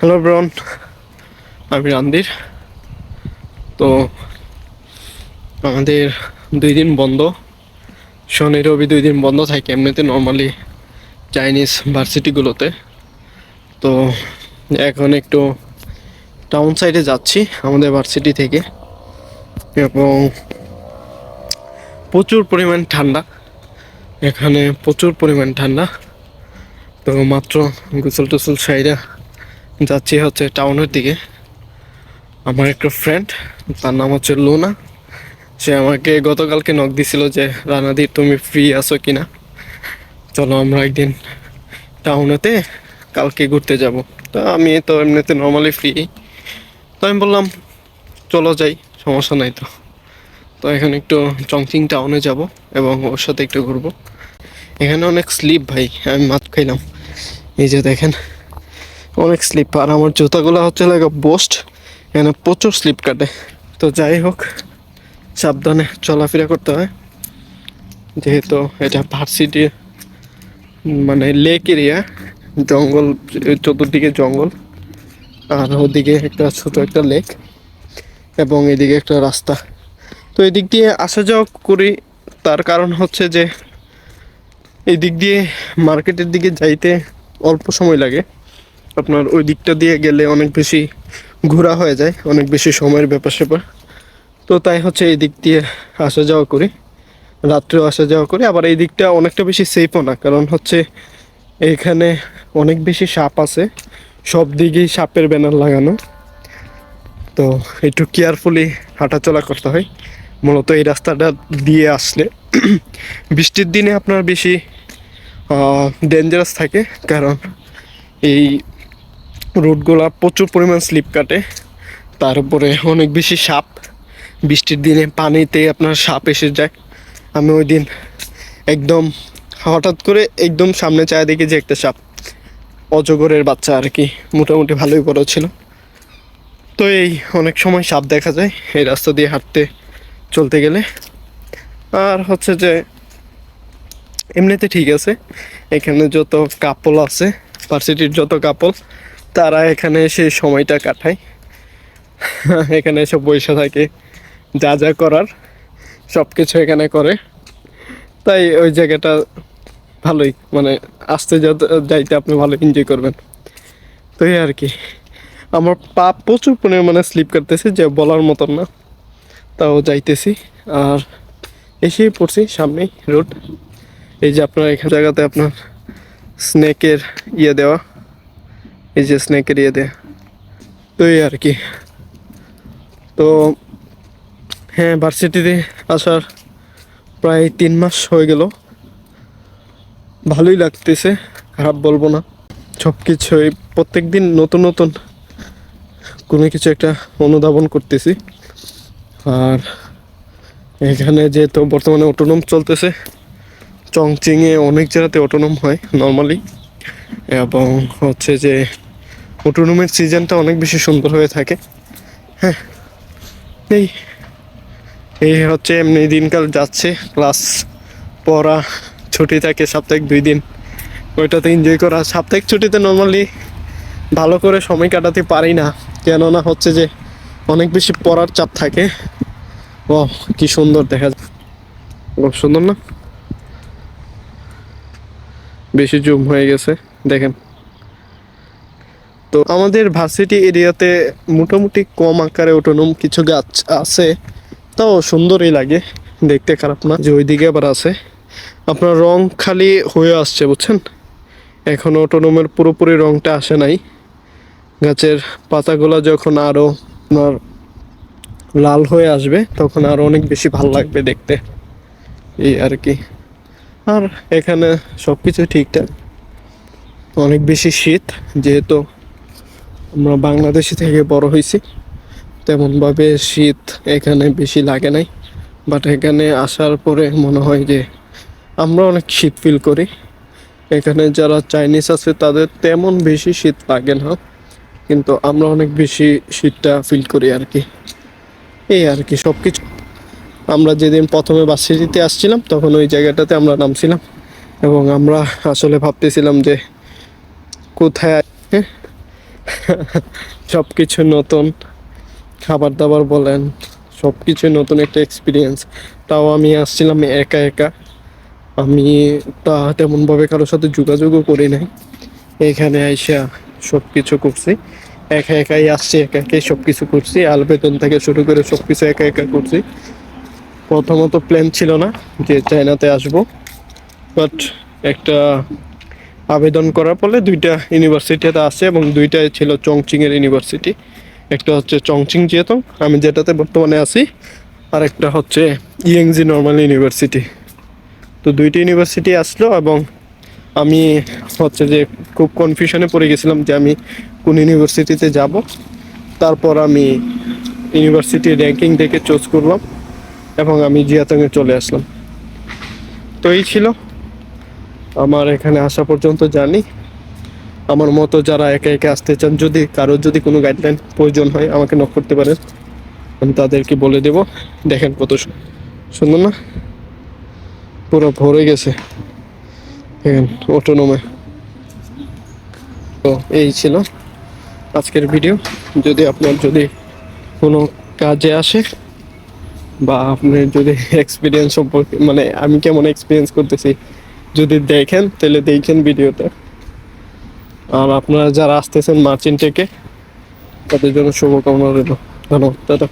Hello ব্রন, আমি রান্দির। তো আমাদের 2 দিন বন্ধ, শনি রবি 2 দিন বন্ধ থাকে এমনিতে নর্মালি চাইনিজ ভার্সিটিগুলোতে। তো এখন একটু টাউন সাইডে যাচ্ছি আমাদের ভার্সিটি থেকে, এবং প্রচুর পরিমাণ ঠান্ডা, এখানে প্রচুর পরিমাণ ঠান্ডা। তো মাত্র গোসল টোসল সাইডে যাচ্ছি হচ্ছে টাউনের দিকে। আমার একটা ফ্রেন্ড, তার নাম হচ্ছে লুনা, সে আমাকে গতকালকে নক দিছিল যে রানাদি তুমি ফ্রি আছো কিনা, চলো আমরা একদিন টাউনেতে কালকে ঘুরতে যাব। তো আমি তো এমনিতে নর্মালি ফ্রি, তো আমি বললাম চলো যাই, সমস্যা নাই। তো তো এখন একটু চংচিং টাউনে যাব এবং ওর সাথে একটু ঘুরবো। এখানে অনেক স্লিপ ভাই, আমি মাছ খাইলাম। এই যে দেখেন অনেক স্লিপ, আর আমার জুতাগুলো হচ্ছে লাগে বোস্ট, এখানে প্রচুর স্লিপ কাটে। তো যাই হোক, সাবধানে চলাফেরা করতে হয়, যেহেতু এটা ভার্সিটি মানে লেক এরিয়া, জঙ্গল, চতুর্দিকে জঙ্গল, আর ওদিকে একটা ছোট একটা লেক, এবং এদিকে একটা রাস্তা। তো এদিক দিয়ে আসা যাওয়া করি, তার কারণ হচ্ছে যে এই দিক দিয়ে মার্কেটের দিকে যাইতে অল্প সময় লাগে। আপনার ওই দিকটা দিয়ে গেলে অনেক বেশি ঘোরা হয়ে যায়, অনেক বেশি সময়ের ব্যাপার স্যাপার। তো তাই হচ্ছে এই দিক দিয়ে আসা যাওয়া করি, রাত্রেও আসা যাওয়া করি। আবার এই দিকটা অনেকটা বেশি সেফও না, কারণ হচ্ছে এখানে অনেক বেশি সাপ আছে, সব দিকেই সাপের ব্যানার লাগানো। তো একটু কেয়ারফুলি হাঁটাচলা করতে হয় মূলত এই রাস্তাটা দিয়ে আসলে। বৃষ্টির দিনে আপনার বেশি ডেঞ্জারাস থাকে, কারণ এই রোডগুলা প্রচুর পরিমাণ স্লিপ কাটে, তার উপরে অনেক বেশি সাপ। বৃষ্টির দিনে পানিতে আপনার সাপ এসে যায়। আমি ওই দিন একদম হঠাৎ করে একদম সামনে চায় দেখি যে একটা সাপ, অজগরের বাচ্চা আর কি, মোটামুটি ভালোই বড় ছিল। তো এই অনেক সময় সাপ দেখা যায় এই রাস্তা দিয়ে হাঁটতে চলতে গেলে। আর হচ্ছে যে এমনিতে ঠিক আছে, এখানে যত কাপল আছে, ভার্সিটির যত কাপল, তারা এখানে এসে সময়টা কাটায়, এখানে এসে বসে থাকে, যা যা করার সব কিছু এখানে করে। তাই ওই জায়গাটা ভালোই, মানে আসতে যাইতে আপনি ভালো এনজয় করবেন। তো এই আর কি, আমার পা প্রচুর পরিমাণে স্লিপ করতেছে যে বলার মতন না, তাও যাইতেছি। আর এসেই পড়ছি সামনেই রোড। এই যে আপনার এখানে জায়গাতে আপনার স্নেকের ইয়ে দেওয়া, এই যে স্নেকের ইয়ে দেওয়া। তো এই আর কি। তো হ্যাঁ, ভার্সিটিতে আসার প্রায় 3 মাস হয়ে গেল, ভালোই লাগতেছে, খারাপ বলবো না। সব কিছুই প্রত্যেক দিন নতুন নতুন কোনো কিছু একটা অনুধাবন করতেছি। আর এখানে যেহেতু বর্তমানে অটোনম চলতেছে, চংচিংয়ে অনেক জায়গাতে অটোনম হয় নর্মালি, এবং হচ্ছে যে অটোনমের সিজনটা অনেক বেশি সুন্দর হয়ে থাকে। হ্যাঁ, এই এই হচ্ছে এমনি দিনকাল যাচ্ছে, ক্লাস পড়া, ছুটি থাকে সাপ্তাহিক 2 দিন, ওইটাতে এনজয় করা। সাপ্তাহিক ছুটিতে নর্মালি ভালো করে সময় কাটাতে পারি না, কেননা হচ্ছে যে অনেক বেশি পড়ার চাপ থাকে। ও কি সুন্দর দেখা যায়, খুব সুন্দর না? বেশি জুম হয়ে গেছে, দেখেন। তো আমাদের ভার্সিটি এরিয়াতে মোটামুটি কম আকারে অটোনম কিছু গাছ আছে, তাও সুন্দরই লাগে দেখতে, খারাপ না। যে ওইদিকে আবার আছে আপনার রং খালি হয়ে আসছে, বুঝছেন, এখন অটোনমের পুরোপুরি রংটা আসে নাই। গাছের পাতাগুলো যখন আরও আপনার লাল হয়ে আসবে তখন আরও অনেক বেশি ভালো লাগবে দেখতে, এই আর কি। আর এখানে সব কিছু ঠিকঠাক, অনেক বেশি শীত, যেহেতু আমরা বাংলাদেশে থেকে বড় হয়েছি, তেমনভাবে শীত এখানে বেশি লাগে নাই। বাট এখানে আসার পরে মনে হয় যে আমরা অনেক শীত ফিল করি। এখানে যারা চাইনিজ আছে তাদের তেমন বেশি শীত লাগে না, কিন্তু আমরা অনেক বেশি শীতটা ফিল করি আর কি, এই আর কি সব কিছু। আমরা যেদিন প্রথমে ভার্সিটিতে আসছিলাম তখন ওই জায়গাটাতে আমরা নামছিলাম, এবং আমরা আসলে ভাবতেছিলাম যে কোথায়, হ্যাঁ, সব কিছু নতুন, খাবার দাবার বলেন সব কিছু নতুন একটা এক্সপিরিয়েন্স। তাও আমি আসছিলাম একা একা, আমি তা তেমনভাবে কারোর সাথে যোগাযোগও করি নাই। এখানে আইসা সব কিছু করছি, একা একাই আসছি, একা একাই সব কিছু করছি, আলবেদন থেকে শুরু করে সব কিছু একা একা করছি। প্রথমত প্ল্যান ছিল না যে চায়নাতে আসবো, বাট একটা আবেদন করার ফলে দুইটা ইউনিভার্সিটিতে আছে এবং দুইটাই ছিল চংচিংয়ের ইউনিভার্সিটি। একটা হচ্ছে চংচিং জিয়াতং, আমি যেটাতে বর্তমানে আছি, আর একটা হচ্ছে ইয়েংজি নর্মাল ইউনিভার্সিটি। তো দুইটা ইউনিভার্সিটি আসলো এবং আমি হচ্ছে যে খুব কনফিউশনে পড়ে গেছিলাম যে আমি কোন ইউনিভার্সিটিতে যাব। তারপর আমি ইউনিভার্সিটির র্যাঙ্কিং দেখে চুজ করলাম এবং আমি জিয়াতংয়ে চলে আসলাম। তো এই ছিল আমার এখানে আসা পর্যন্ত জানি। আমার মতো যারা একা একা আসতে চান, যদি কারোর যদি কোনো গাইডলাইন প্রয়োজন হয় আমাকে নক করতে পারেন, আমি তাদেরকে বলে দেব। দেখেন কত সুন্দর না, পুরো ভরে গেছে দেখেন অটোনোমে। তো এই ছিল আজকের ভিডিও। যদি আপনার যদি কোনো কাজে আসে বা আপনার যদি এক্সপিরিয়েন্স সম্পর্কে, মানে আমি কেমন এক্সপিরিয়েন্স করতেছি যদি দেখেন, তাহলে দেখেন ভিডিওটা। আর আপনারা যারা আসতেছেন মার্চেন্ট থেকে, তাদের জন্য শুভকামনা রইল। ধন্যবাদ, টাটা।